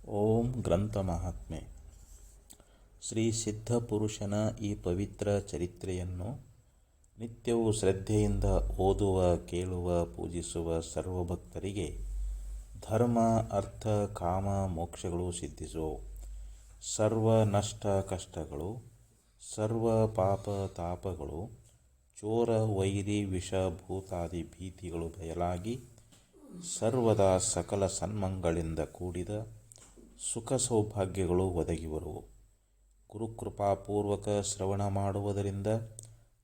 ಓಂ ಗ್ರಂಥ ಮಹಾತ್ಮೆ. ಶ್ರೀ ಸಿದ್ಧಪುರುಷನ ಈ ಪವಿತ್ರ ಚರಿತ್ರೆಯನ್ನು ನಿತ್ಯವೂ ಶ್ರದ್ಧೆಯಿಂದ ಓದುವ, ಕೇಳುವ, ಪೂಜಿಸುವ ಸರ್ವಭಕ್ತರಿಗೆ ಧರ್ಮ, ಅರ್ಥ, ಕಾಮ, ಮೋಕ್ಷಗಳು ಸಿದ್ಧಿಸುವವು. ಸರ್ವ ನಷ್ಟ ಕಷ್ಟಗಳು, ಸರ್ವ ಪಾಪ ತಾಪಗಳು, ಚೋರ ವೈರಿ ವಿಷ ಭೂತಾದಿ ಭೀತಿಗಳು ಬಯಲಾಗಿ ಸರ್ವದಾ ಸಕಲ ಸನ್ಮಂಗಳಿಂದ ಕೂಡಿದ ಸುಖ ಸೌಭಾಗ್ಯಗಳು ಒದಗಿ ಬರುವು. ಗುರುಕೃಪಾಪೂರ್ವಕ ಶ್ರವಣ ಮಾಡುವುದರಿಂದ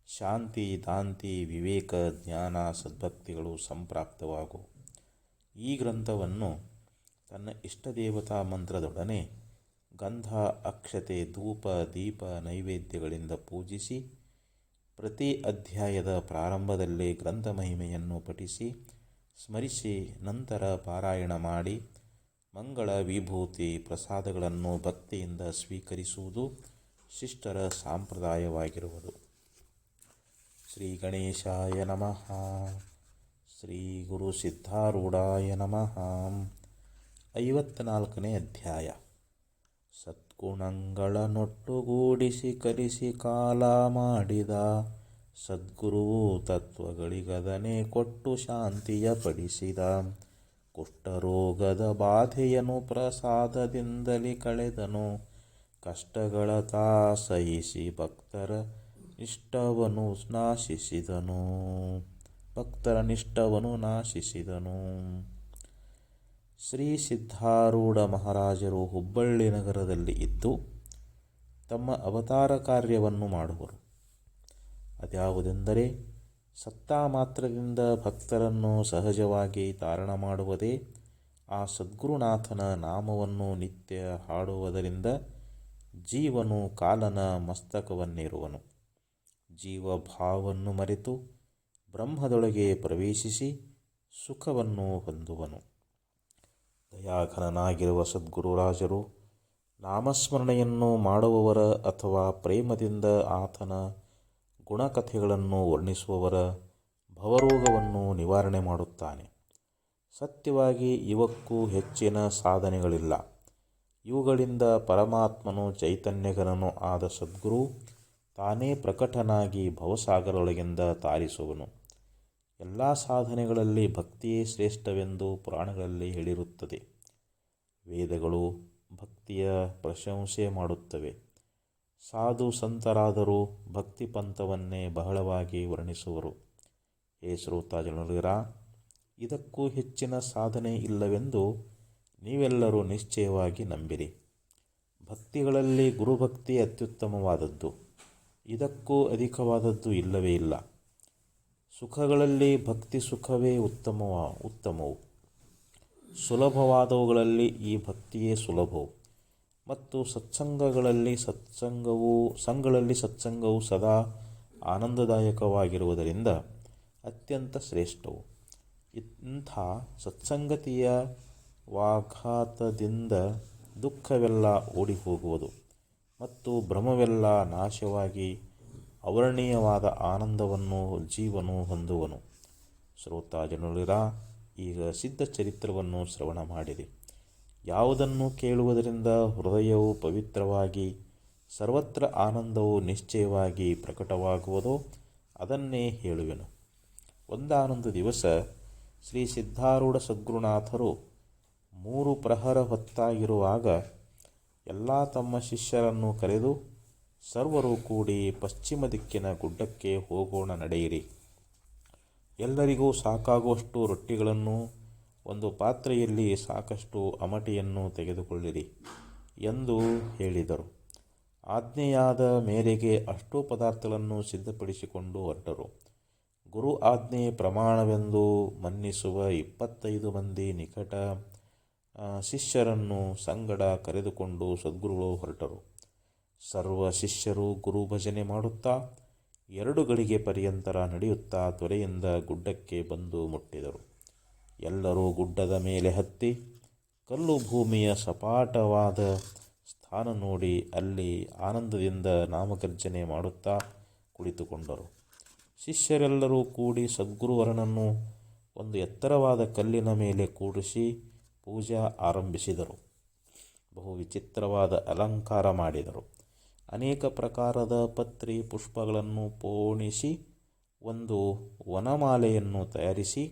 ಶಾಂತಿ, ದಾಂತಿ, ವಿವೇಕ, ಜ್ಞಾನ, ಸದ್ಭಕ್ತಿಗಳು ಸಂಪ್ರಾಪ್ತವಾಗುವು. ಈ ಗ್ರಂಥವನ್ನು ತನ್ನ ಇಷ್ಟದೇವತಾ ಮಂತ್ರದೊಡನೆ ಗಂಧ, ಅಕ್ಷತೆ, ಧೂಪ, ದೀಪ, ನೈವೇದ್ಯಗಳಿಂದ ಪೂಜಿಸಿ ಪ್ರತಿ ಅಧ್ಯಾಯದ ಪ್ರಾರಂಭದಲ್ಲೇ ಗ್ರಂಥ ಮಹಿಮೆಯನ್ನು ಪಠಿಸಿ ಸ್ಮರಿಸಿ ನಂತರ ಪಾರಾಯಣ ಮಾಡಿ ಮಂಗಳ, ವಿಭೂತಿ, ಪ್ರಸಾದಗಳನ್ನು ಭಕ್ತಿಯಿಂದ ಸ್ವೀಕರಿಸುವುದು ಶಿಷ್ಟರ ಸಂಪ್ರದಾಯವಾಗಿರುವುದು. ಶ್ರೀ ಗಣೇಶಾಯ ನಮಃ. ಶ್ರೀ ಗುರು ಸಿದ್ಧಾರೂಢಾಯ ನಮಃ. 54ನೇ ಅಧ್ಯಾಯ. ಸದ್ಗುಣಗಳನ್ನೊಟ್ಟುಗೂಡಿಸಿ ಕಲಿಸಿ ಕಾಲ ಮಾಡಿದ ಸದ್ಗುರುವು ತತ್ವಗಳಿಗದನೆ ಕೊಟ್ಟು ಶಾಂತಿಯ ಪಡಿಸಿದ. ಕುಷ್ಠರೋಗದ ಬಾಧೆಯನು ಪ್ರಸಾದದಿಂದಲೇ ಕಳೆದನು. ಕಷ್ಟಗಳ ತಾ ಸಹಿಸಿ ಭಕ್ತರ ನಿಷ್ಠವನ್ನು ನಾಶಿಸಿದನು. ಶ್ರೀ ಸಿದ್ಧಾರೂಢ ಮಹಾರಾಜರು ಹುಬ್ಬಳ್ಳಿ ನಗರದಲ್ಲಿ ಇದ್ದು ತಮ್ಮ ಅವತಾರ ಕಾರ್ಯವನ್ನು ಮಾಡುವರು. ಅದ್ಯಾವುದೆಂದರೆ ಸತ್ತ ಮಾತ್ರದಿಂದ ಭಕ್ತರನ್ನು ಸಹಜವಾಗಿ ತಾರಣ ಮಾಡುವುದೇ. ಆ ಸದ್ಗುರುನಾಥನ ನಾಮವನ್ನು ನಿತ್ಯ ಹಾಡುವುದರಿಂದ ಜೀವನು ಕಾಲನ ಮಸ್ತಕವನ್ನೇರುವನು. ಜೀವಭಾವವನ್ನು ಮರೆತು ಬ್ರಹ್ಮದೊಳಗೆ ಪ್ರವೇಶಿಸಿ ಸುಖವನ್ನು ಹೊಂದುವನು. ದಯಾಘನನಾಗಿರುವ ಸದ್ಗುರುರಾಜರು ನಾಮಸ್ಮರಣೆಯನ್ನು ಮಾಡುವವರ ಅಥವಾ ಪ್ರೇಮದಿಂದ ಆತನ ಗುಣಕಥೆಗಳನ್ನು ವರ್ಣಿಸುವವರ ಭವರೋಗವನ್ನು ನಿವಾರಣೆ ಮಾಡುತ್ತಾನೆ. ಸತ್ಯವಾಗಿ ಇವಕ್ಕೂ ಹೆಚ್ಚಿನ ಸಾಧನೆಗಳಿಲ್ಲ. ಇವುಗಳಿಂದ ಪರಮಾತ್ಮನು ಚೈತನ್ಯಘನನೂ ಆದ ಸದ್ಗುರು ತಾನೇ ಪ್ರಕಟನಾಗಿ ಭವಸಾಗರದೊಳಗಿಂದ ತಾರಿಸುವನು. ಎಲ್ಲ ಸಾಧನೆಗಳಲ್ಲಿ ಭಕ್ತಿಯೇ ಶ್ರೇಷ್ಠವೆಂದು ಪುರಾಣಗಳಲ್ಲಿ ಹೇಳಿರುತ್ತದೆ. ವೇದಗಳು ಭಕ್ತಿಯ ಪ್ರಶಂಸೆ ಮಾಡುತ್ತವೆ. ಸಾಧು ಸಂತರಾದರೂ ಭಕ್ತಿ ಪಂಥವನ್ನೇ ಬಹಳವಾಗಿ ವರ್ಣಿಸುವರು. ಹೇ ಶ್ರೋತ ಜನರಿರ, ಇದಕ್ಕೂ ಹೆಚ್ಚಿನ ಸಾಧನೆ ಇಲ್ಲವೆಂದು ನೀವೆಲ್ಲರೂ ನಿಶ್ಚಯವಾಗಿ ನಂಬಿರಿ. ಭಕ್ತಿಗಳಲ್ಲಿ ಗುರುಭಕ್ತಿ ಅತ್ಯುತ್ತಮವಾದದ್ದು. ಇದಕ್ಕೂ ಅಧಿಕವಾದದ್ದು ಇಲ್ಲವೇ ಇಲ್ಲ. ಸುಖಗಳಲ್ಲಿ ಭಕ್ತಿ ಸುಖವೇ ಉತ್ತಮವು. ಸುಲಭವಾದವುಗಳಲ್ಲಿ ಈ ಭಕ್ತಿಯೇ ಸುಲಭವು. ಮತ್ತು ಸತ್ಸಂಗಗಳಲ್ಲಿ ಸತ್ಸಂಗವು ಸದಾ ಆನಂದದಾಯಕವಾಗಿರುವುದರಿಂದ ಅತ್ಯಂತ ಶ್ರೇಷ್ಠವು. ಇಂಥ ಸತ್ಸಂಗತಿಯ ವಾಘಾತದಿಂದ ದುಃಖವೆಲ್ಲ ಓಡಿ ಹೋಗುವುದು ಮತ್ತು ಭ್ರಮವೆಲ್ಲ ನಾಶವಾಗಿ ಅವರ್ಣೀಯವಾದ ಆನಂದವನ್ನು ಜೀವನು ಹೊಂದುವನು. ಶ್ರೋತ ಜನರಿರ, ಈಗ ಸಿದ್ಧ ಚರಿತ್ರವನ್ನು ಶ್ರವಣ ಮಾಡಿರಿ. ಯಾವುದನ್ನು ಕೇಳುವುದರಿಂದ ಹೃದಯವು ಪವಿತ್ರವಾಗಿ ಸರ್ವತ್ರ ಆನಂದವು ನಿಶ್ಚಯವಾಗಿ ಪ್ರಕಟವಾಗುವುದೋ ಅದನ್ನೇ ಹೇಳುವೆನು. ಒಂದಾನೊಂದು ದಿವಸ ಶ್ರೀ ಸಿದ್ಧಾರೂಢ ಸದ್ಗುರುನಾಥರು 3 ಪ್ರಹರ ಹೊತ್ತಾಗಿರುವಾಗ ಎಲ್ಲ ತಮ್ಮ ಶಿಷ್ಯರನ್ನು ಕರೆದು, ಸರ್ವರೂ ಕೂಡಿ ಪಶ್ಚಿಮ ದಿಕ್ಕಿನ ಗುಡ್ಡಕ್ಕೆ ಹೋಗೋಣ, ನಡೆಯಿರಿ. ಎಲ್ಲರಿಗೂ ಸಾಕಾಗುವಷ್ಟು ರೊಟ್ಟಿಗಳನ್ನು, ಒಂದು ಪಾತ್ರೆಯಲ್ಲಿ ಸಾಕಷ್ಟು ಅಮಟೆಯನ್ನು ತೆಗೆದುಕೊಳ್ಳಿರಿ ಎಂದು ಹೇಳಿದರು. ಆಜ್ಞೆಯಾದ ಮೇರೆಗೆ ಅಷ್ಟೂ ಪದಾರ್ಥಗಳನ್ನು ಸಿದ್ಧಪಡಿಸಿಕೊಂಡು ಹೊರಟರು. ಗುರು ಆಜ್ಞೆ ಪ್ರಮಾಣವೆಂದು ಮನ್ನಿಸುವ 25 ಮಂದಿ ನಿಕಟ ಶಿಷ್ಯರನ್ನು ಸಂಗಡ ಕರೆದುಕೊಂಡು ಸದ್ಗುರುಗಳು ಹೊರಟರು. ಸರ್ವ ಶಿಷ್ಯರು ಗುರು ಭಜನೆ ಮಾಡುತ್ತಾ 2 ಗಳಿಗೆ ಪರ್ಯಂತರ ನಡೆಯುತ್ತಾ ತ್ವರೆಯಿಂದ ಗುಡ್ಡಕ್ಕೆ ಬಂದು ಮುಟ್ಟಿದರು. ಎಲ್ಲರೂ ಗುಡ್ಡದ ಮೇಲೆ ಹತ್ತಿ ಕಲ್ಲು ಭೂಮಿಯ ಸಪಾಟವಾದ ಸ್ಥಾನ ನೋಡಿ ಅಲ್ಲಿ ಆನಂದದಿಂದ ನಾಮಗರ್ಜನೆ ಮಾಡುತ್ತಾ ಕುಳಿತುಕೊಂಡರು. ಶಿಷ್ಯರೆಲ್ಲರೂ ಕೂಡಿ ಸದ್ಗುರುವರನನ್ನು ಒಂದು ಎತ್ತರವಾದ ಕಲ್ಲಿನ ಮೇಲೆ ಕೂಡಿಸಿ ಪೂಜಾ ಆರಂಭಿಸಿದರು. ಬಹು ವಿಚಿತ್ರವಾದ ಅಲಂಕಾರ ಮಾಡಿದರು. ಅನೇಕ ಪ್ರಕಾರದ ಪತ್ರಿ ಪುಷ್ಪಗಳನ್ನು ಪೋಣಿಸಿ ಒಂದು ವನಮಾಲೆಯನ್ನು ತಯಾರಿಸಿ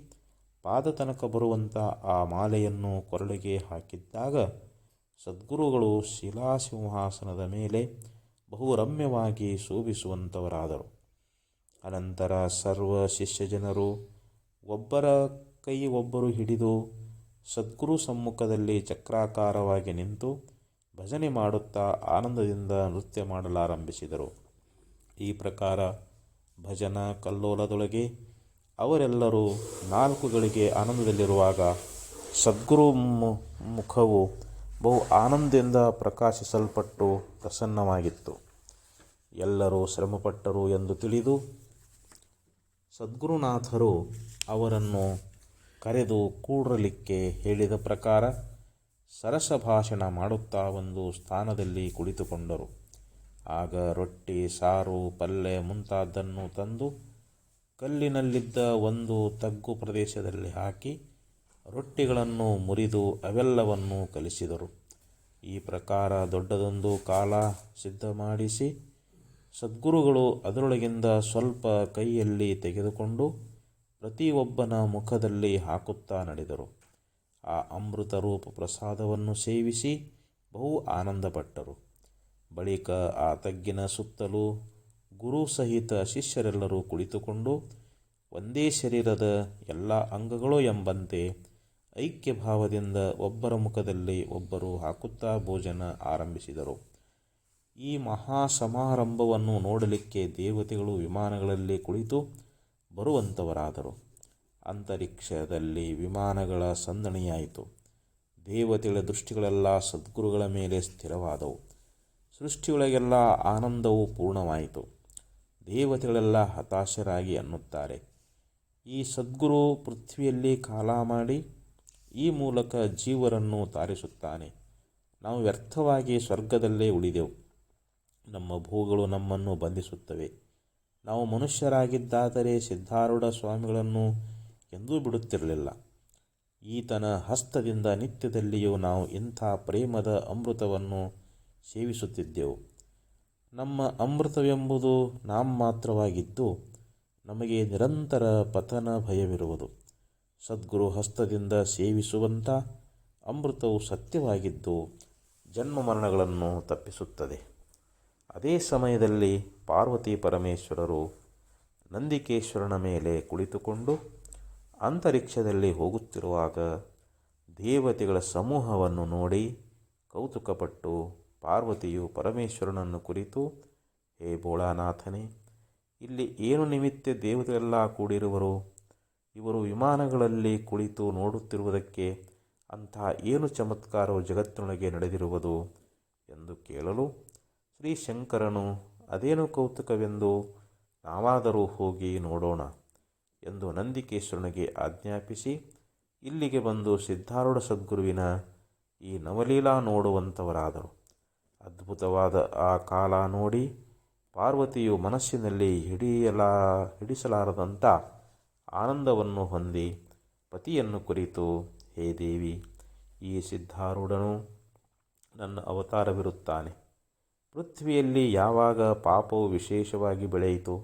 ಪಾದ ತನಕ ಬರುವಂಥ ಆ ಮಾಲೆಯನ್ನು ಕೊರಳಿಗೆ ಹಾಕಿದ್ದಾಗ ಸದ್ಗುರುಗಳು ಶಿಲಾಸಿಂಹಾಸನದ ಮೇಲೆ ಬಹು ರಮ್ಯವಾಗಿ ಶೋಭಿಸುವಂಥವರಾದರು. ಅನಂತರ ಸರ್ವ ಶಿಷ್ಯ ಜನರು ಒಬ್ಬರ ಕೈ ಒಬ್ಬರು ಹಿಡಿದು ಸದ್ಗುರು ಸಮ್ಮುಖದಲ್ಲಿ ಚಕ್ರಾಕಾರವಾಗಿ ನಿಂತು ಭಜನೆ ಮಾಡುತ್ತಾ ಆನಂದದಿಂದ ನೃತ್ಯ ಮಾಡಲಾರಂಭಿಸಿದರು. ಈ ಪ್ರಕಾರ ಭಜನಾ ಕಲ್ಲೋಲದೊಳಗೆ ಅವರೆಲ್ಲರೂ 4 ಗಳಿಗೆ ಆನಂದದಲ್ಲಿರುವಾಗ ಸದ್ಗುರು ಮುಖವು ಬಹು ಆನಂದದಿಂದ ಪ್ರಕಾಶಿಸಲ್ಪಟ್ಟು ಪ್ರಸನ್ನವಾಗಿತ್ತು. ಎಲ್ಲರೂ ಶ್ರಮಪಟ್ಟರು ಎಂದು ತಿಳಿದು ಸದ್ಗುರುನಾಥರು ಅವರನ್ನು ಕರೆದು ಕೂಡಲಿಕ್ಕೆ ಹೇಳಿದ ಪ್ರಕಾರ ಸರಸ ಭಾಷಣ ಮಾಡುತ್ತಾ ಒಂದು ಸ್ಥಾನದಲ್ಲಿ ಕುಳಿತುಕೊಂಡರು. ಆಗ ರೊಟ್ಟಿ, ಸಾರು, ಪಲ್ಯ ಮುಂತಾದನ್ನು ತಂದು ಕಲ್ಲಿನಲ್ಲಿದ್ದ ಒಂದು ತಗ್ಗು ಪ್ರದೇಶದಲ್ಲಿ ಹಾಕಿ ರೊಟ್ಟಿಗಳನ್ನು ಮುರಿದು ಅವೆಲ್ಲವನ್ನು ಕಲಿಸಿದರು. ಈ ಪ್ರಕಾರ ದೊಡ್ಡದೊಂದು ಕಾಲ ಸಿದ್ಧ ಮಾಡಿಸಿ ಸದ್ಗುರುಗಳು ಅದರೊಳಗಿಂದ ಸ್ವಲ್ಪ ಕೈಯಲ್ಲಿ ತೆಗೆದುಕೊಂಡು ಪ್ರತಿಯೊಬ್ಬನ ಮುಖದಲ್ಲಿ ಹಾಕುತ್ತಾ ನಡೆದರು. ಆ ಅಮೃತ ರೂಪ ಪ್ರಸಾದವನ್ನು ಸೇವಿಸಿ ಬಹು ಆನಂದಪಟ್ಟರು. ಬಳಿಕ ಆ ತಗ್ಗಿನ ಸುತ್ತಲೂ ಗುರು ಸಹಿತ ಶಿಷ್ಯರೆಲ್ಲರೂ ಕುಳಿತುಕೊಂಡು ಒಂದೇ ಶರೀರದ ಎಲ್ಲ ಅಂಗಗಳು ಎಂಬಂತೆ ಐಕ್ಯ ಭಾವದಿಂದ ಒಬ್ಬರ ಮುಖದಲ್ಲಿ ಒಬ್ಬರು ಹಾಕುತ್ತಾ ಭೋಜನ ಆರಂಭಿಸಿದರು. ಈ ಮಹಾ ಸಮಾರಂಭವನ್ನು ನೋಡಲಿಕ್ಕೆ ದೇವತೆಗಳು ವಿಮಾನಗಳಲ್ಲಿ ಕುಳಿತು ಬರುವಂಥವರಾದರು. ಅಂತರಿಕ್ಷದಲ್ಲಿ ವಿಮಾನಗಳ ಸಂದಣಿಯಾಯಿತು. ದೇವತೆಗಳ ದೃಷ್ಟಿಗಳೆಲ್ಲ ಸದ್ಗುರುಗಳ ಮೇಲೆ ಸ್ಥಿರವಾದವು. ಸೃಷ್ಟಿಯೊಳಗೆಲ್ಲ ಆನಂದವು ಪೂರ್ಣವಾಯಿತು. ದೇವತೆಗಳೆಲ್ಲ ಹತಾಶರಾಗಿ ಅನ್ನುತ್ತಾರೆ, ಈ ಸದ್ಗುರು ಪೃಥ್ವಿಯಲ್ಲಿ ಕಾಲ ಮಾಡಿ ಈ ಮೂಲಕ ಜೀವರನ್ನು ತಾರಿಸುತ್ತಾನೆ. ನಾವು ವ್ಯರ್ಥವಾಗಿ ಸ್ವರ್ಗದಲ್ಲೇ ಉಳಿದೆವು. ನಮ್ಮ ಭೋಗಗಳು ನಮ್ಮನ್ನು ಬಂಧಿಸುತ್ತವೆ. ನಾವು ಮನುಷ್ಯರಾಗಿದ್ದಾದರೆ ಸಿದ್ಧಾರೂಢ ಸ್ವಾಮಿಗಳನ್ನು ಎಂದೂ ಬಿಡುತ್ತಿರಲಿಲ್ಲ. ಈತನ ಹಸ್ತದಿಂದ ನಿತ್ಯದಲ್ಲಿಯೂ ನಾವು ಇಂಥ ಪ್ರೇಮದ ಅಮೃತವನ್ನು ಸೇವಿಸುತ್ತಿದ್ದೆವು. ನಮ್ಮ ಅಮೃತವೆಂಬುದು ನಾಮಮಾತ್ರವಾಗಿದ್ದು ನಮಗೆ ನಿರಂತರ ಪತನ ಭಯವಿರುವುದು. ಸದ್ಗುರು ಹಸ್ತದಿಂದ ಸೇವಿಸುವಂಥ ಅಮೃತವು ಸತ್ಯವಾಗಿದ್ದು ಜನ್ಮ ಮರಣಗಳನ್ನು ತಪ್ಪಿಸುತ್ತದೆ. ಅದೇ ಸಮಯದಲ್ಲಿ ಪಾರ್ವತಿ ಪರಮೇಶ್ವರರು ನಂದಿಕೇಶ್ವರನ ಮೇಲೆ ಕುಳಿತುಕೊಂಡು ಅಂತರಿಕ್ಷದಲ್ಲಿ ಹೋಗುತ್ತಿರುವಾಗ ದೇವತೆಗಳ ಸಮೂಹವನ್ನು ನೋಡಿ ಕೌತುಕಪಟ್ಟು ಪಾರ್ವತಿಯು ಪರಮೇಶ್ವರನನ್ನು ಕುರಿತು, ಹೇ ಭೋಳಾನಾಥನೇ, ಇಲ್ಲಿ ಏನು ನಿಮಿತ್ತ ದೇವತೆಗಳೆಲ್ಲ ಕೂಡಿರುವರು? ಇವರು ವಿಮಾನಗಳಲ್ಲಿ ಕುಳಿತು ನೋಡುತ್ತಿರುವುದಕ್ಕೆ ಅಂತಹ ಏನು ಚಮತ್ಕಾರವು ಜಗತ್ತಿನೊಳಗೆ ನಡೆದಿರುವುದು ಎಂದು ಕೇಳಲು ಶ್ರೀ ಶಂಕರನು ಅದೇನು ಕೌತುಕವೆಂದು ನಾವಾದರೂ ಹೋಗಿ ನೋಡೋಣ ಎಂದು ನಂದಿಕೇಶ್ವರನಿಗೆ ಆಜ್ಞಾಪಿಸಿ ಇಲ್ಲಿಗೆ ಬಂದು ಸಿದ್ಧಾರೂಢ ಸದ್ಗುರುವಿನ ಈ ನವಲೀಲಾ ನೋಡುವಂಥವರಾದರು. ಅದ್ಭುತವಾದ ಆ ಕಾಲ ನೋಡಿ ಪಾರ್ವತಿಯು ಮನಸ್ಸಿನಲ್ಲಿ ಹಿಡಿಸಲಾರದಂಥ ಆನಂದವನ್ನು ಹೊಂದಿ ಪತಿಯನ್ನು ಕುರಿತು, ಹೇ ದೇವಿ, ಈ ಸಿದ್ಧಾರೂಢನು ನನ್ನ ಅವತಾರವಿರುತ್ತಾನೆ. ಪೃಥ್ವಿಯಲ್ಲಿ ಯಾವಾಗ ಪಾಪವು ವಿಶೇಷವಾಗಿ ಬೆಳೆಯಿತು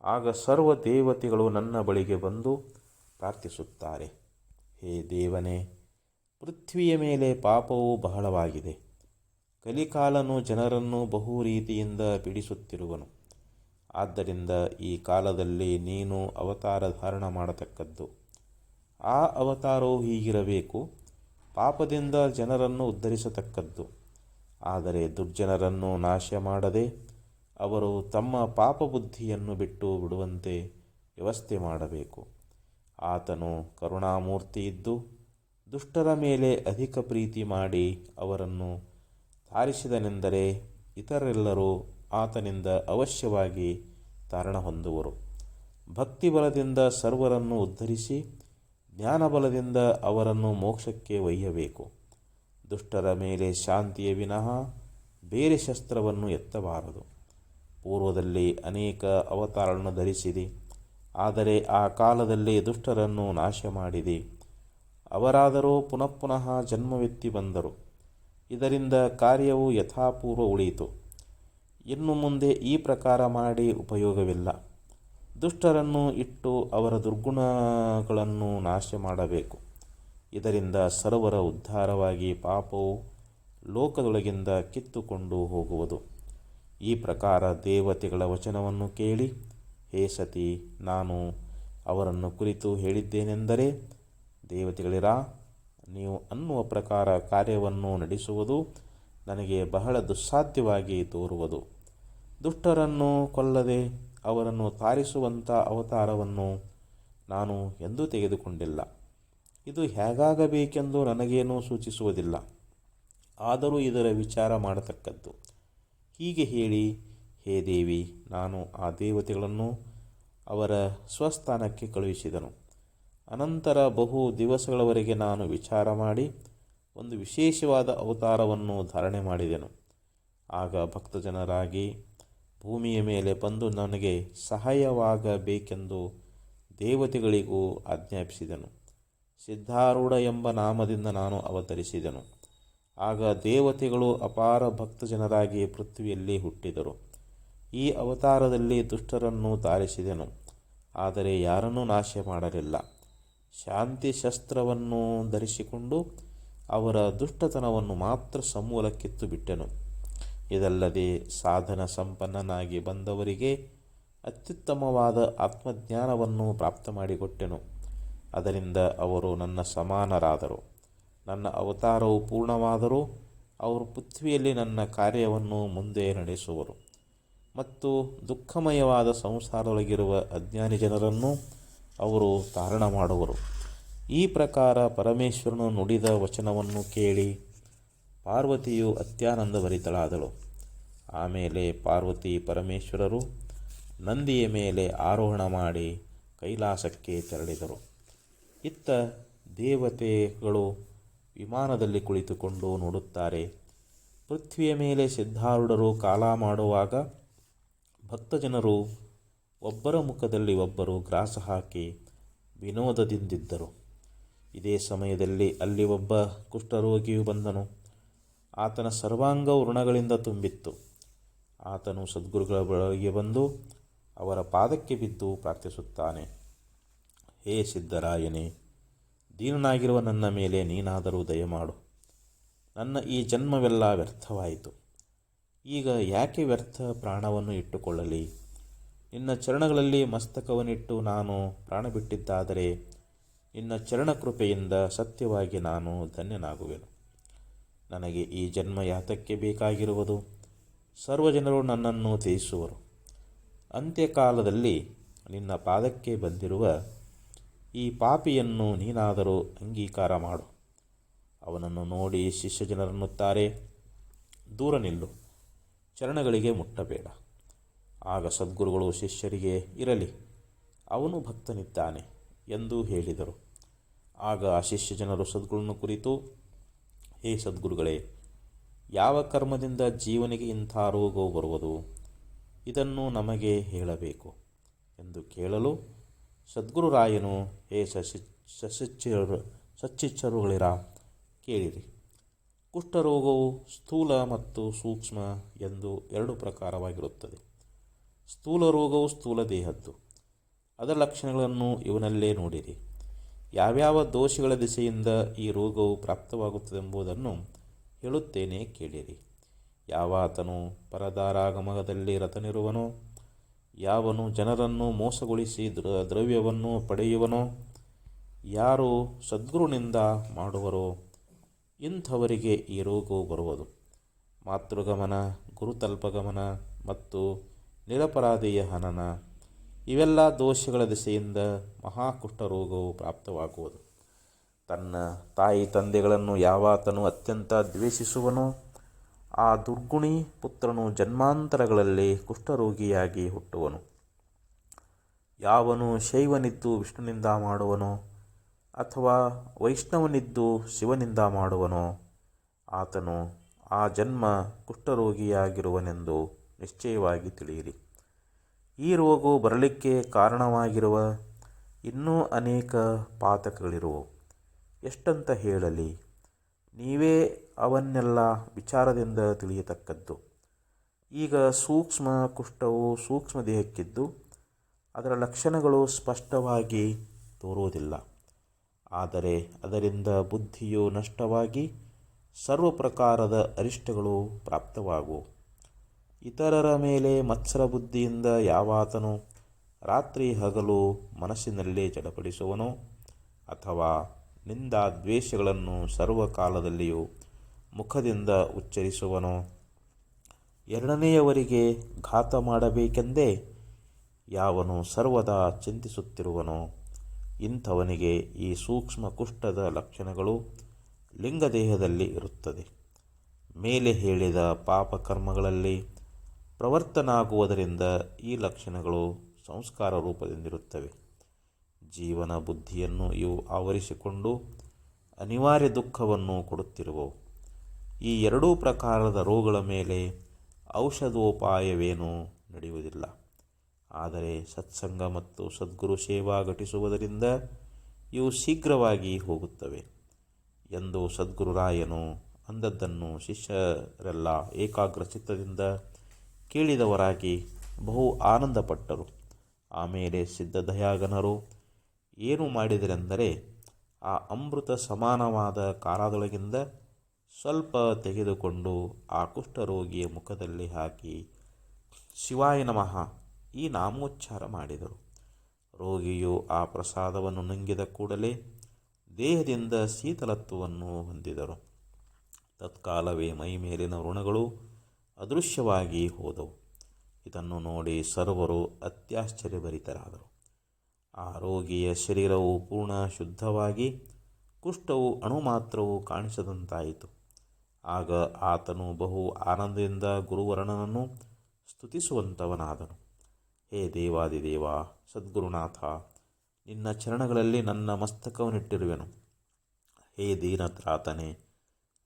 ಆಗ ಸರ್ವ ದೇವತೆಗಳು ನನ್ನ ಬಳಿಗೆ ಬಂದು ಪ್ರಾರ್ಥಿಸುತ್ತಾರೆ, ಹೇ ದೇವನೇ, ಪೃಥ್ವಿಯ ಮೇಲೆ ಪಾಪವು ಬಹಳವಾಗಿದೆ. ಕಲಿಕಾಲನು ಜನರನ್ನು ಬಹು ರೀತಿಯಿಂದ ಪೀಡಿಸುತ್ತಿರುವನು. ಆದ್ದರಿಂದ ಈ ಕಾಲದಲ್ಲಿ ನೀನು ಅವತಾರ ಧಾರಣ ಮಾಡತಕ್ಕದ್ದು. ಆ ಅವತಾರವು ಹೀಗಿರಬೇಕು: ಪಾಪದಿಂದ ಜನರನ್ನು ಉದ್ಧರಿಸತಕ್ಕದ್ದು. ಆದರೆ ದುರ್ಜನರನ್ನು ನಾಶ ಮಾಡದೆ ಅವರು ತಮ್ಮ ಪಾಪ ಬುದ್ಧಿಯನ್ನು ಬಿಟ್ಟು ಬಿಡುವಂತೆ ವ್ಯವಸ್ಥೆ ಮಾಡಬೇಕು. ಆತನು ಕರುಣಾಮೂರ್ತಿ ಇದ್ದು ದುಷ್ಟರ ಮೇಲೆ ಅಧಿಕ ಪ್ರೀತಿ ಮಾಡಿ ಅವರನ್ನು ತಾರಿಸಿದನೆಂದರೆ ಇತರೆಲ್ಲರೂ ಆತನಿಂದ ಅವಶ್ಯವಾಗಿ ತಾರಣ ಹೊಂದುವರು. ಭಕ್ತಿಬಲದಿಂದ ಸರ್ವರನ್ನು ಉದ್ಧರಿಸಿ ಜ್ಞಾನಬಲದಿಂದ ಅವರನ್ನು ಮೋಕ್ಷಕ್ಕೆ ಒಯ್ಯಬೇಕು. ದುಷ್ಟರ ಮೇಲೆ ಶಾಂತಿಯ ವಿನಃ ಬೇರೆ ಶಸ್ತ್ರವನ್ನು ಎತ್ತಬಾರದು. ಪೂರ್ವದಲ್ಲಿ ಅನೇಕ ಅವತಾರಗಳನ್ನು ಧರಿಸಿದೆ, ಆದರೆ ಆ ಕಾಲದಲ್ಲಿ ದುಷ್ಟರನ್ನು ನಾಶ ಮಾಡಿದೆ. ಅವರಾದರೂ ಪುನಃ ಜನ್ಮವೆತ್ತಿ ಬಂದರು. ಇದರಿಂದ ಕಾರ್ಯವು ಯಥಾಪೂರ್ವ ಉಳಿಯಿತು. ಇನ್ನು ಮುಂದೆ ಈ ಪ್ರಕಾರ ಮಾಡಿ ಉಪಯೋಗವಿಲ್ಲ. ದುಷ್ಟರನ್ನು ಇಟ್ಟು ಅವರ ದುರ್ಗುಣಗಳನ್ನು ನಾಶ ಮಾಡಬೇಕು. ಇದರಿಂದ ಸರ್ವರ ಉದ್ಧಾರವಾಗಿ ಪಾಪವು ಲೋಕದೊಳಗಿಂದ ಕಿತ್ತುಕೊಂಡು ಹೋಗುವುದು. ಈ ಪ್ರಕಾರ ದೇವತೆಗಳ ವಚನವನ್ನು ಕೇಳಿ, ಹೇ ಸತಿ, ನಾನು ಅವರನ್ನು ಕುರಿತು ಹೇಳಿದ್ದೇನೆಂದರೆ, ದೇವತೆಗಳಿರಾ, ನೀವು ಅನ್ನುವ ಪ್ರಕಾರ ಕಾರ್ಯವನ್ನು ನಡೆಸುವುದು ನನಗೆ ಬಹಳ ದುಸ್ಸಾಧ್ಯವಾಗಿ ತೋರುವುದು. ದುಷ್ಟರನ್ನು ಕೊಲ್ಲದೆ ಅವರನ್ನು ತಾರಿಸುವಂಥ ಅವತಾರವನ್ನು ನಾನು ಎಂದೂ ತೆಗೆದುಕೊಂಡಿಲ್ಲ. ಇದು ಹೇಗಾಗಬೇಕೆಂದು ನನಗೇನೂ ಸೂಚಿಸುವುದಿಲ್ಲ. ಆದರೂ ಇದರ ವಿಚಾರ ಮಾಡತಕ್ಕದ್ದು. ಹೀಗೆ ಹೇಳಿ, ಹೇ ದೇವಿ, ನಾನು ಆ ದೇವತೆಗಳನ್ನು ಅವರ ಸ್ವಸ್ಥಾನಕ್ಕೆ ಕಳುಹಿಸಿದನು. ಅನಂತರ ಬಹು ದಿವಸಗಳವರೆಗೆ ನಾನು ವಿಚಾರ ಮಾಡಿ ಒಂದು ವಿಶೇಷವಾದ ಅವತಾರವನ್ನು ಧಾರಣೆ ಮಾಡಿದೆನು. ಆಗ ಭಕ್ತಜನರಾಗಿ ಭೂಮಿಯ ಮೇಲೆ ಬಂದು ನನಗೆ ಸಹಾಯವಾಗಬೇಕೆಂದು ದೇವತೆಗಳಿಗೂ ಆಜ್ಞಾಪಿಸಿದನು. ಸಿದ್ಧಾರೂಢ ಎಂಬ ನಾಮದಿಂದ ನಾನು ಅವತರಿಸಿದೆನು. ಆಗ ದೇವತೆಗಳು ಅಪಾರ ಭಕ್ತಜನರಾಗಿ ಪೃಥ್ವಿಯಲ್ಲಿ ಹುಟ್ಟಿದರು. ಈ ಅವತಾರದಲ್ಲಿ ದುಷ್ಟರನ್ನು ತಾರಿಸಿದೆನು, ಆದರೆ ಯಾರನ್ನೂ ನಾಶ ಮಾಡಲಿಲ್ಲ. ಶಾಂತಿ ಶಸ್ತ್ರವನ್ನು ಧರಿಸಿಕೊಂಡು ಅವರ ದುಷ್ಟತನವನ್ನು ಮಾತ್ರ ಸಮೂಲ ಕಿತ್ತು ಬಿಟ್ಟೆನು. ಇದಲ್ಲದೆ ಸಾಧನ ಸಂಪನ್ನನಾಗಿ ಬಂದವರಿಗೆ ಅತ್ಯುತ್ತಮವಾದ ಆತ್ಮಜ್ಞಾನವನ್ನು ಪ್ರಾಪ್ತ ಮಾಡಿಕೊಟ್ಟೆನು. ಅದರಿಂದ ಅವರು ನನ್ನ ಸಮಾನರಾದರು. ನನ್ನ ಅವತಾರವು ಪೂರ್ಣವಾದರೂ ಅವರು ಪೃಥ್ವಿಯಲ್ಲಿ ನನ್ನ ಕಾರ್ಯವನ್ನು ಮುಂದೆ ನಡೆಸುವರು ಮತ್ತು ದುಃಖಮಯವಾದ ಸಂಸಾರದೊಳಗಿರುವ ಅಜ್ಞಾನಿ ಜನರನ್ನು ಅವರು ತಾರಣ ಮಾಡುವರು. ಈ ಪ್ರಕಾರ ಪರಮೇಶ್ವರನು ನುಡಿದ ವಚನವನ್ನು ಕೇಳಿ ಪಾರ್ವತಿಯು ಅತ್ಯಾನಂದಭರಿತಳಾದಳು. ಆಮೇಲೆ ಪಾರ್ವತಿ ಪರಮೇಶ್ವರರು ನಂದಿಯ ಮೇಲೆ ಆರೋಹಣ ಮಾಡಿ ಕೈಲಾಸಕ್ಕೆ ತೆರಳಿದರು. ಇತ್ತ ದೇವತೆಗಳು ವಿಮಾನದಲ್ಲಿ ಕುಳಿತುಕೊಂಡು ನೋಡುತ್ತಾರೆ. ಪೃಥ್ವಿಯ ಮೇಲೆ ಸಿದ್ಧಾರೂಢರು ಕಾಲ ಮಾಡುವಾಗ ಭಕ್ತಜನರು ಒಬ್ಬರ ಮುಖದಲ್ಲಿ ಒಬ್ಬರು ಗ್ರಾಸ ಹಾಕಿ ವಿನೋದದಿಂದಿದ್ದರು. ಇದೇ ಸಮಯದಲ್ಲಿ ಅಲ್ಲಿ ಒಬ್ಬ ಕುಷ್ಠರೋಗಿಯು ಬಂದನು. ಆತನ ಸರ್ವಾಂಗವು ಋಣಗಳಿಂದ ತುಂಬಿತ್ತು. ಆತನು ಸದ್ಗುರುಗಳ ಬಳಿಗೆ ಬಂದು ಅವರ ಪಾದಕ್ಕೆ ಬಿದ್ದು ಪ್ರಾರ್ಥಿಸುತ್ತಾನೆ. ಹೇ ಸಿದ್ಧರಾಯನೇ, ದೀನನಾಗಿರುವ ನನ್ನ ಮೇಲೆ ನೀನಾದರೂ ದಯಮಾಡು. ನನ್ನ ಈ ಜನ್ಮವೆಲ್ಲ ವ್ಯರ್ಥವಾಯಿತು. ಈಗ ಯಾಕೆ ವ್ಯರ್ಥ ಪ್ರಾಣವನ್ನು ಇಟ್ಟುಕೊಳ್ಳಲಿ? ನಿನ್ನ ಚರಣಗಳಲ್ಲಿ ಮಸ್ತಕವನ್ನಿಟ್ಟು ನಾನು ಪ್ರಾಣ ಬಿಟ್ಟಿದ್ದಾದರೆ ನಿನ್ನ ಚರಣಕೃಪೆಯಿಂದ ಸತ್ಯವಾಗಿ ನಾನು ಧನ್ಯನಾಗುವೆನು. ನನಗೆ ಈ ಜನ್ಮ ಯಾತಕ್ಕೆ ಬೇಕಾಗಿರುವುದು? ಸರ್ವಜನರು ನನ್ನನ್ನು ತ್ಯಜಿಸುವರು. ಅಂತ್ಯಕಾಲದಲ್ಲಿ ನಿನ್ನ ಪಾದಕ್ಕೆ ಬಂದಿರುವ ಈ ಪಾಪಿಯನ್ನು ನೀನಾದರೂ ಅಂಗೀಕಾರ ಮಾಡು. ಅವನನ್ನು ನೋಡಿ ಶಿಷ್ಯಜನರನ್ನುತ್ತಾರೆ, ದೂರ ನಿಲ್ಲು, ಚರಣಗಳಿಗೆ ಮುಟ್ಟಬೇಡ. ಆಗ ಸದ್ಗುರುಗಳು ಶಿಷ್ಯರಿಗೆ, ಇರಲಿ, ಅವನು ಭಕ್ತನಿದ್ದಾನೆ ಎಂದು ಹೇಳಿದರು. ಆಗ ಆ ಶಿಷ್ಯಜನರು ಸದ್ಗುರುಗಳನ್ನು ಕುರಿತು, ಹೇ ಸದ್ಗುರುಗಳೇ, ಯಾವ ಕರ್ಮದಿಂದ ಜೀವನಿಗೆ ಇಂಥ ರೋಗವು ಬರುವುದು? ಇದನ್ನು ನಮಗೆ ಹೇಳಬೇಕು ಎಂದು ಕೇಳಲು ಸದ್ಗುರುರಾಯನು, ಹೇ ಸಚ್ಚಿಚ್ಚರುಗಳಿರ, ಕೇಳಿರಿ. ಕುಷ್ಠರೋಗವು ಸ್ಥೂಲ ಮತ್ತು ಸೂಕ್ಷ್ಮ ಎಂದು ಎರಡು ಪ್ರಕಾರವಾಗಿರುತ್ತದೆ. ಸ್ಥೂಲ ರೋಗವು ಸ್ಥೂಲ ದೇಹದ್ದು. ಅದರ ಲಕ್ಷಣಗಳನ್ನು ಇವನಲ್ಲೇ ನೋಡಿರಿ. ಯಾವ್ಯಾವ ದೋಷಗಳ ದಿಸೆಯಿಂದ ಈ ರೋಗವು ಪ್ರಾಪ್ತವಾಗುತ್ತದೆಂಬುದನ್ನು ಹೇಳುತ್ತೇನೆ, ಕೇಳಿರಿ. ಯಾವಾತನು ಪರದಾರಾಗಮದಲ್ಲಿ ರತನಿರುವನೋ, ಯಾವನು ಜನರನ್ನು ಮೋಸಗೊಳಿಸಿ ದ್ರವ್ಯವನ್ನು ಪಡೆಯುವನೋ, ಯಾರು ಸದ್ಗುರುನಿಂದ ಮಾಡುವರೋ ಇಂಥವರಿಗೆ ಈ ರೋಗವು ಬರುವುದು. ಮಾತೃಗಮನ, ಗುರುತಲ್ಪಗಮನ ಮತ್ತು ನಿರಪರಾಧಿಯ ಹನನ, ಇವೆಲ್ಲ ದೋಷಗಳ ದಿಸೆಯಿಂದ ಮಹಾಕುಷ್ಠರೋಗವು ಪ್ರಾಪ್ತವಾಗುವುದು. ತನ್ನ ತಾಯಿ ತಂದೆಗಳನ್ನು ಯಾವಾತನು ಅತ್ಯಂತ ದ್ವೇಷಿಸುವನೋ ಆ ದುರ್ಗುಣಿ ಪುತ್ರನು ಜನ್ಮಾಂತರಗಳಲ್ಲಿ ಕುಷ್ಠರೋಗಿಯಾಗಿ ಹುಟ್ಟುವನು. ಯಾವನು ಶೈವನಿದ್ದು ವಿಷ್ಣುನಿಂದ ಮಾಡುವನೋ ಅಥವಾ ವೈಷ್ಣವನಿದ್ದು ಶಿವನಿಂದ ಮಾಡುವನೋ ಆತನು ಆ ಜನ್ಮ ಕುಷ್ಠರೋಗಿಯಾಗಿರುವನೆಂದು ನಿಶ್ಚಯವಾಗಿ ತಿಳಿಯಿರಿ. ಈ ರೋಗವು ಬರಲಿಕ್ಕೆ ಕಾರಣವಾಗಿರುವ ಇನ್ನೂ ಅನೇಕ ಪಾತಕಗಳಿರುವವು. ಎಷ್ಟಂತ ಹೇಳಲಿ? ನೀವೇ ಅವನ್ನೆಲ್ಲ ವಿಚಾರದಿಂದ ತಿಳಿಯತಕ್ಕದ್ದು. ಈಗ ಸೂಕ್ಷ್ಮ ಕುಷ್ಠವು ಸೂಕ್ಷ್ಮ ದೇಹಕ್ಕಿದ್ದು ಅದರ ಲಕ್ಷಣಗಳು ಸ್ಪಷ್ಟವಾಗಿ ತೋರುವುದಿಲ್ಲ. ಆದರೆ ಅದರಿಂದ ಬುದ್ಧಿಯು ನಷ್ಟವಾಗಿ ಸರ್ವ ಪ್ರಕಾರದ ಅರಿಷ್ಟಗಳು ಪ್ರಾಪ್ತವಾಗುವು. ಇತರರ ಮೇಲೆ ಮತ್ಸರ ಬುದ್ಧಿಯಿಂದ ಯಾವಾತನು ರಾತ್ರಿ ಹಗಲು ಮನಸ್ಸಿನಲ್ಲೇ ಜಡಪಡಿಸುವನೋ ಅಥವಾ ನಿಂದಾದ್ವೇಷಗಳನ್ನು ಸರ್ವಕಾಲದಲ್ಲಿಯೂ ಮುಖದಿಂದ ಉಚ್ಚರಿಸುವನೋ, ಎರಡನೆಯವರಿಗೆ ಘಾತ ಮಾಡಬೇಕೆಂದೇ ಯಾವನು ಸರ್ವದಾ ಚಿಂತಿಸುತ್ತಿರುವನೋ, ಇಂಥವನಿಗೆ ಈ ಸೂಕ್ಷ್ಮ ಕುಷ್ಠದ ಲಕ್ಷಣಗಳು ಲಿಂಗದೇಹದಲ್ಲಿ ಇರುತ್ತದೆ. ಮೇಲೆ ಹೇಳಿದ ಪಾಪಕರ್ಮಗಳಲ್ಲಿ ಪ್ರವರ್ತನಾಗುವುದರಿಂದ ಈ ಲಕ್ಷಣಗಳು ಸಂಸ್ಕಾರ ರೂಪದಿಂದಿರುತ್ತವೆ. ಜೀವನ ಬುದ್ಧಿಯನ್ನು ಇವು ಆವರಿಸಿಕೊಂಡು ಅನಿವಾರ್ಯ ದುಃಖವನ್ನು ಕೊಡುತ್ತಿರುವವು. ಈ ಎರಡೂ ಪ್ರಕಾರದ ರೋಗಗಳ ಮೇಲೆ ಔಷಧೋಪಾಯವೇನೂ ನಡೆಯುವುದಿಲ್ಲ. ಆದರೆ ಸತ್ಸಂಗ ಮತ್ತು ಸದ್ಗುರು ಸೇವಾ ಘಟಿಸುವುದರಿಂದ ಇವು ಶೀಘ್ರವಾಗಿ ಹೋಗುತ್ತವೆ ಎಂದು ಸದ್ಗುರುರಾಯನು ಅಂದದ್ದನ್ನು ಶಿಷ್ಯರೆಲ್ಲ ಏಕಾಗ್ರ ಚಿತ್ತದಿಂದ ಕೇಳಿದವರಾಗಿ ಬಹು ಆನಂದಪಟ್ಟರು. ಆಮೇಲೆ ಸಿದ್ಧದಯಾಗನರು ಏನು ಮಾಡಿದರೆಂದರೆ, ಆ ಅಮೃತ ಸಮಾನವಾದ ಕಾರದೊಳಗಿಂದ ಸ್ವಲ್ಪ ತೆಗೆದುಕೊಂಡು ಆ ಕುಷ್ಠರೋಗಿಯ ಮುಖದಲ್ಲಿ ಹಾಕಿ ಶಿವಾಯ ನಮಃ ಈ ನಾಮೋಚ್ಚಾರ ಮಾಡಿದರು. ರೋಗಿಯು ಆ ಪ್ರಸಾದವನ್ನು ನುಂಗಿದ ಕೂಡಲೇ ದೇಹದಿಂದ ಶೀತಲತ್ವವನ್ನು ಹೊಂದಿದರು. ತತ್ಕಾಲವೇ ಮೈ ಮೇಲಿನ ಋಣಗಳು ಅದೃಶ್ಯವಾಗಿ ಹೋದವು. ಇದನ್ನು ನೋಡಿ ಸರ್ವರು ಅತ್ಯಾಶ್ಚರ್ಯಭರಿತರಾದರು. ಆ ರೋಗಿಯ ಶರೀರವು ಪೂರ್ಣ ಶುದ್ಧವಾಗಿ ಕುಷ್ಠವು ಅಣುಮಾತ್ರವು ಕಾಣಿಸದಂತಾಯಿತು. ಆಗ ಆತನು ಬಹು ಆನಂದದಿಂದ ಗುರುವರ್ಣನನ್ನು ಸ್ತುತಿಸುವಂತವನಾದನು. ಹೇ ದೇವಾದಿದೇವ ಸದ್ಗುರುನಾಥ, ನಿನ್ನ ಚರಣಗಳಲ್ಲಿ ನನ್ನ ಮಸ್ತಕವನ್ನಿಟ್ಟಿರುವೆನು. ಹೇ ದೀನತ್ರಾತನೇ,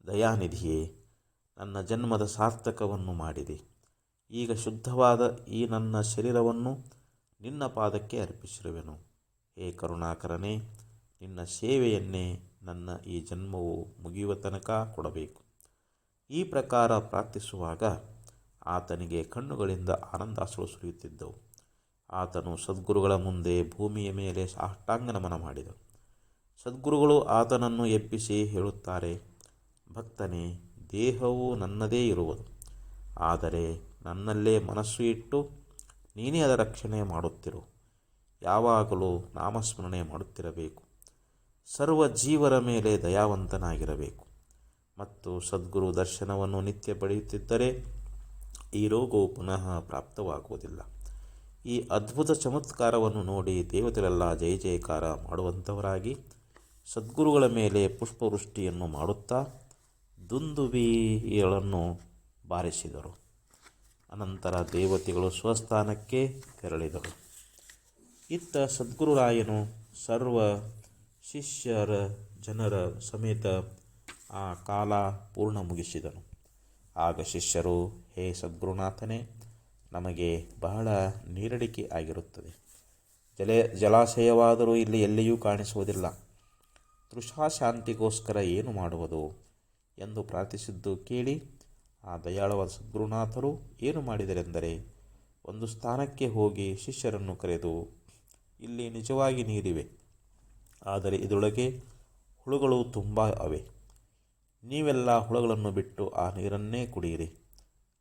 ದಯಾನಿಧಿಯೇ, ನನ್ನ ಜನ್ಮದ ಸಾರ್ಥಕವನ್ನು ಮಾಡಿದೆ. ಈಗ ಶುದ್ಧವಾದ ಈ ನನ್ನ ಶರೀರವನ್ನು ನಿನ್ನ ಪಾದಕ್ಕೆ ಅರ್ಪಿಸಿರುವೆನು. ಹೇ ಕರುಣಾಕರನೇ, ನಿನ್ನ ಸೇವೆಯನ್ನೇ ನನ್ನ ಈ ಜನ್ಮವು ಮುಗಿಯುವ ತನಕ ಕೊಡಬೇಕು. ಈ ಪ್ರಕಾರ ಪ್ರಾರ್ಥಿಸುವಾಗ ಆತನಿಗೆ ಕಣ್ಣುಗಳಿಂದ ಆನಂದಾಶ್ರು ಸುರಿಯುತ್ತಿದ್ದವು. ಆತನು ಸದ್ಗುರುಗಳ ಮುಂದೆ ಭೂಮಿಯ ಮೇಲೆ ಸಾಷ್ಟಾಂಗ ನಮನ ಮಾಡಿದನು. ಸದ್ಗುರುಗಳು ಆತನನ್ನು ಎಬ್ಬಿಸಿ ಹೇಳುತ್ತಾರೆ, ಭಕ್ತನೇ, ದೇಹವು ನನ್ನದೇ ಇರುವುದು, ಆದರೆ ನನ್ನಲ್ಲೇ ಮನಸ್ಸು ಇಟ್ಟು ನೀನೇ ಅದರ ರಕ್ಷಣೆ ಮಾಡುತ್ತಿರು. ಯಾವಾಗಲೂ ನಾಮಸ್ಮರಣೆ ಮಾಡುತ್ತಿರಬೇಕು. ಸರ್ವ ಜೀವರ ಮೇಲೆ ದಯಾವಂತನಾಗಿರಬೇಕು ಮತ್ತು ಸದ್ಗುರು ದರ್ಶನವನ್ನು ನಿತ್ಯ ಪಡೆಯುತ್ತಿದ್ದರೆ ಈ ರೋಗವು ಪುನಃ ಪ್ರಾಪ್ತವಾಗುವುದಿಲ್ಲ. ಈ ಅದ್ಭುತ ಚಮತ್ಕಾರವನ್ನು ನೋಡಿ ದೇವತೆಗಳೆಲ್ಲ ಜಯ ಜಯಕಾರ ಮಾಡುವಂಥವರಾಗಿ ಸದ್ಗುರುಗಳ ಮೇಲೆ ಪುಷ್ಪವೃಷ್ಟಿಯನ್ನು ಮಾಡುತ್ತಾ ದುಂದುಬಿಗಳನ್ನು ಬಾರಿಸಿದರು. ಅನಂತರ ದೇವತೆಗಳು ಸ್ವಸ್ಥಾನಕ್ಕೆ ತೆರಳಿದರು. ಇತ್ತ ಸದ್ಗುರುರಾಯನು ಸರ್ವ ಶಿಷ್ಯರ ಜನರ ಸಮೇತ ಆ ಕಾಲ ಪೂರ್ಣ ಮುಗಿಸಿದನು. ಆಗ ಶಿಷ್ಯರು, ಹೇ ಸದ್ಗುರುನಾಥನೇ, ನಮಗೆ ಬಹಳ ನೀರಡಿಕೆ ಆಗಿರುತ್ತದೆ. ಜಲಾಶಯವಾದರೂ ಇಲ್ಲಿ ಎಲ್ಲಿಯೂ ಕಾಣಿಸುವುದಿಲ್ಲ. ತೃಷಾಶಾಂತಿಗೋಸ್ಕರ ಏನು ಮಾಡುವುದು ಎಂದು ಪ್ರಾರ್ಥಿಸಿದ್ದು ಕೇಳಿ ಆ ದಯಾಳವಾದ ಸದ್ಗುರುನಾಥರು ಏನು ಮಾಡಿದರೆಂದರೆ, ಒಂದು ಸ್ಥಾನಕ್ಕೆ ಹೋಗಿ ಶಿಷ್ಯರನ್ನು ಕರೆದು, ಇಲ್ಲಿ ನಿಜವಾಗಿ ನೀರಿವೆ, ಆದರೆ ಇದರೊಳಗೆ ಹುಳುಗಳು ತುಂಬ ಅವೆ. ನೀವೆಲ್ಲ ಹುಳುಗಳನ್ನು ಬಿಟ್ಟು ಆ ನೀರನ್ನೇ ಕುಡಿಯಿರಿ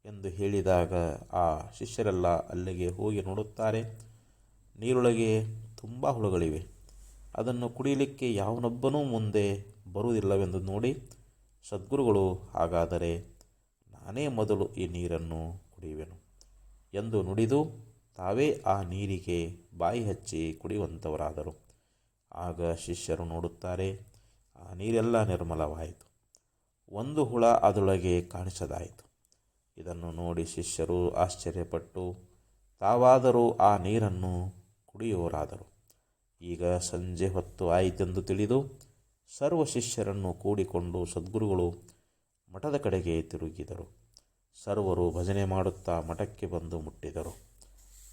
ಎಂದು ಹೇಳಿದಾಗ ಆ ಶಿಷ್ಯರೆಲ್ಲ ಅಲ್ಲಿಗೆ ಹೋಗಿ ನೋಡುತ್ತಾರೆ. ನೀರೊಳಗೆ ತುಂಬ ಹುಳುಗಳಿವೆ. ಅದನ್ನು ಕುಡಿಯಲಿಕ್ಕೆ ಯಾವನೊಬ್ಬನೂ ಮುಂದೆ ಬರುವುದಿಲ್ಲವೆಂದು ನೋಡಿ ಸದ್ಗುರುಗಳು, ಹಾಗಾದರೆ ನಾನೇ ಮೊದಲು ಈ ನೀರನ್ನು ಕುಡಿಯುವೆನು ಎಂದು ನುಡಿದು ತಾವೇ ಆ ನೀರಿಗೆ ಬಾಯಿ ಹಚ್ಚಿ ಕುಡಿಯುವಂಥವರಾದರು. ಆಗ ಶಿಷ್ಯರು ನೋಡುತ್ತಾರೆ, ಆ ನೀರೆಲ್ಲ ನಿರ್ಮಲವಾಯಿತು. ಒಂದು ಹುಳ ಅದರೊಳಗೆ ಕಾಣಿಸದಾಯಿತು. ಇದನ್ನು ನೋಡಿ ಶಿಷ್ಯರು ಆಶ್ಚರ್ಯಪಟ್ಟು ತಾವಾದರೂ ಆ ನೀರನ್ನು ಕುಡಿಯುವರಾದರು. ಈಗ ಸಂಜೆ ಹೊತ್ತು ಆಯಿತೆಂದು ತಿಳಿದು ಸರ್ವ ಶಿಷ್ಯರನ್ನು ಕೂಡಿಕೊಂಡು ಸದ್ಗುರುಗಳು ಮಠದ ಕಡೆಗೆ ತಿರುಗಿದರು. ಸರ್ವರು ಭಜನೆ ಮಾಡುತ್ತಾ ಮಠಕ್ಕೆ ಬಂದು ಮುಟ್ಟಿದರು.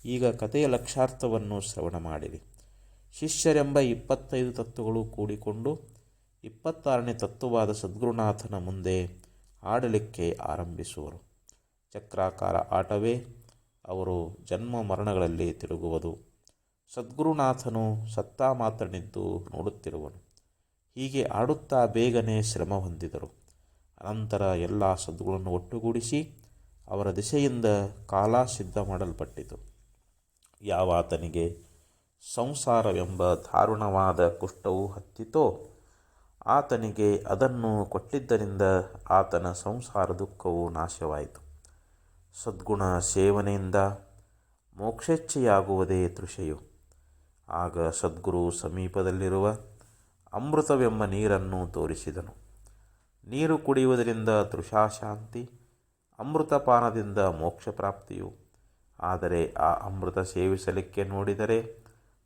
ಈಗ ಕಥೆಯ ಲಕ್ಷಾರ್ಥವನ್ನು ಶ್ರವಣ ಮಾಡಿರಿ. ಶಿಷ್ಯರೆಂಬ 25 ತತ್ವಗಳು ಕೂಡಿಕೊಂಡು 26ನೇ ತತ್ವವಾದ ಸದ್ಗುರುನಾಥನ ಮುಂದೆ ಆಡಲಿಕ್ಕೆ ಆರಂಭಿಸುವರು. ಚಕ್ರಾಕಾರ ಆಟವೇ ಅವರು ಜನ್ಮ ಮರಣಗಳಲ್ಲಿ ತಿರುಗುವುದು. ಸದ್ಗುರುನಾಥನು ಸತ್ತ ಮಾತ್ರನಿದ್ದು ನೋಡುತ್ತಿರುವನು. ಹೀಗೆ ಆಡುತ್ತಾ ಬೇಗನೆ ಶ್ರಮ ಹೊಂದಿದರು. ಅನಂತರ ಎಲ್ಲ ಸದ್ಗುಗಳನ್ನು ಒಟ್ಟುಗೂಡಿಸಿ ಅವರ ದಿಶೆಯಿಂದ ಕಾಲ ಸಿದ್ಧ ಮಾಡಲ್ಪಟ್ಟಿತು. ಯಾವಾತನಿಗೆ ಸಂಸಾರವೆಂಬ ದಾರುಣವಾದ ಕುಷ್ಠವು ಹತ್ತಿತೋ ಆತನಿಗೆ ಅದನ್ನು ಕೊಟ್ಟಿದ್ದರಿಂದ ಆತನ ಸಂಸಾರ ದುಃಖವು ನಾಶವಾಯಿತು. ಸದ್ಗುಣ ಸೇವನೆಯಿಂದ ಮೋಕ್ಷೇಚ್ಛೆಯಾಗುವುದೇ ತೃಷೆಯು. ಆಗ ಸದ್ಗುರು ಸಮೀಪದಲ್ಲಿರುವ ಅಮೃತವೆಂಬ ನೀರನ್ನು ತೋರಿಸಿದನು. ನೀರು ಕುಡಿಯುವುದರಿಂದ ತೃಷಾಶಾಂತಿ, ಅಮೃತಪಾನದಿಂದ ಮೋಕ್ಷ ಪ್ರಾಪ್ತಿಯು. ಆದರೆ ಆ ಅಮೃತ ಸೇವಿಸಲಿಕ್ಕೆ ನೋಡಿದರೆ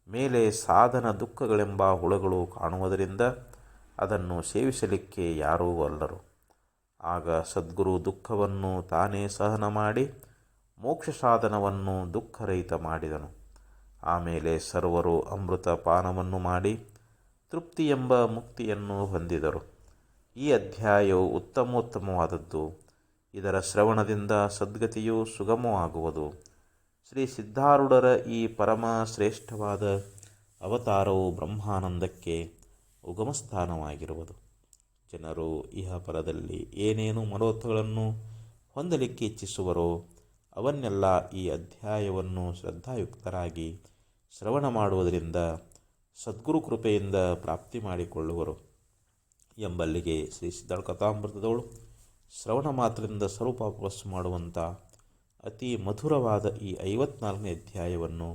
ಮೇಲೆ ಸಾಧನ ದುಃಖಗಳೆಂಬ ಹುಳುಗಳು ಕಾಣುವುದರಿಂದ ಅದನ್ನು ಸೇವಿಸಲಿಕ್ಕೆ ಯಾರೂ ಅಲ್ಲರು. ಆಗ ಸದ್ಗುರು ದುಃಖವನ್ನು ತಾನೇ ಸಹನ ಮಾಡಿ ಮೋಕ್ಷ ಸಾಧನವನ್ನು ದುಃಖರಹಿತ ಮಾಡಿದನು. ಆಮೇಲೆ ಸರ್ವರು ಅಮೃತ ಪಾನವನ್ನು ಮಾಡಿ ತೃಪ್ತಿ ಎಂಬ ಮುಕ್ತಿಯನ್ನು ಹೊಂದಿದರು. ಈ ಅಧ್ಯಾಯವು ಉತ್ತಮೋತ್ತಮವಾದದ್ದು. ಇದರ ಶ್ರವಣದಿಂದ ಸದ್ಗತಿಯು ಸುಗಮವಾಗುವುದು. ಶ್ರೀ ಸಿದ್ಧಾರೂಢರ ಈ ಪರಮ ಶ್ರೇಷ್ಠವಾದ ಅವತಾರವು ಬ್ರಹ್ಮಾನಂದಕ್ಕೆ ಉಗಮಸ್ಥಾನವಾಗಿರುವುದು. ಜನರು ಇಹಪರದಲ್ಲಿ ಏನೇನು ಮನೋರಥಗಳನ್ನು ಹೊಂದಲಿಕ್ಕೆ ಇಚ್ಛಿಸುವರೋ ಅವನ್ನೆಲ್ಲ ಈ ಅಧ್ಯಾಯವನ್ನು ಶ್ರದ್ಧಾಯುಕ್ತರಾಗಿ ಶ್ರವಣ ಮಾಡುವುದರಿಂದ ಸದ್ಗುರು ಕೃಪೆಯಿಂದ ಪ್ರಾಪ್ತಿ ಮಾಡಿಕೊಳ್ಳುವರು ಎಂಬಲ್ಲಿಗೆ ಶ್ರೀ ಸಿದ್ಧಾರೂಢ ಕಥಾಮೃತದವಳು ಶ್ರವಣ ಮಾತ್ರದಿಂದ ಸ್ವರೂಪಾಪವಸ್ಸು ಮಾಡುವಂಥ ಅತಿ ಮಧುರವಾದ ಈ 54ನೇ ಅಧ್ಯಾಯವನ್ನು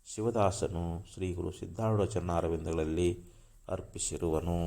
ಶಿವದಾಸನು ಶ್ರೀ ಗುರು ಸಿದ್ಧಾರೂಢ ಚರಣಾರವಿಂದಗಳಲ್ಲಿ ಅರ್ಪಿಸಿರುವನು.